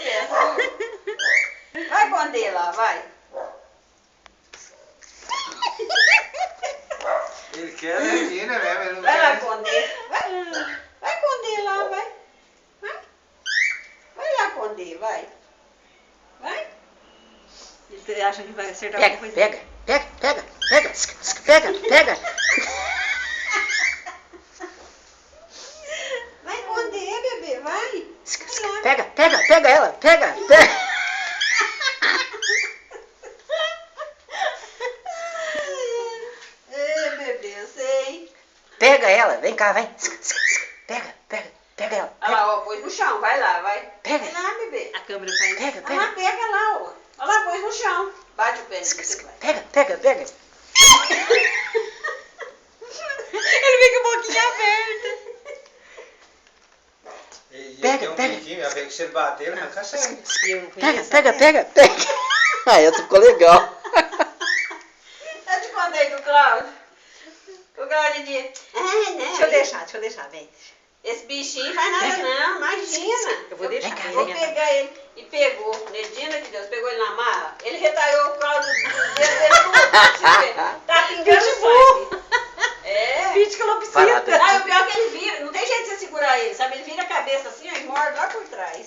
peço. Vai esconder lá, vai. Ele quer a Regina mesmo, ele não Vai lá quer. esconder. Vai esconder lá, vai. Vai lá esconder, vai. Vai. Eles acham que vai acertar Pega, alguma coisa. pega, pega, pega, pega, pega, pega. Vai esconder, bebê, vai. Vai lá. Pega, pega, pega ela, pega, pega. Ei, bebê, eu sei. Pega ela, vem cá, vem. Pega, pega, pega ela. Olha lá, ó, pôs no chão, vai lá, vai. Pega. Vai lá, bebê. A câmera faz. Pega, Olha lá, pega. pega lá, ó. Olha lá, pôs no chão. Bate o pé nele, vai. Pega, pega, pega. Ele fica a boquinha aberta. Ele Pega, tem um pega. biquinho, se ele bater, ele arranca sangue. E eu não Pega, conheço. pega, pega, pega. Ah, essa ficou legal. Eu te contei do Cláudio. O Cláudio disse, não. Deixa eu deixar, vem. Esse bichinho faz nada não, imagina. Eu vou deixar. Vem cá, Vou vem cá. pegar ele e pegou, Medina de Deus, pegou ele na marra. Ele retalhou o Cláudio do dedo dele tudo. Tá pingando sangue. É. Finge que Vai lá, calopsita. Pedro. Ah, o pior é que ele vira, não tem jeito de você segurar ele, sabe? Ele vira a cabeça assim, ó, e morde lá por trás.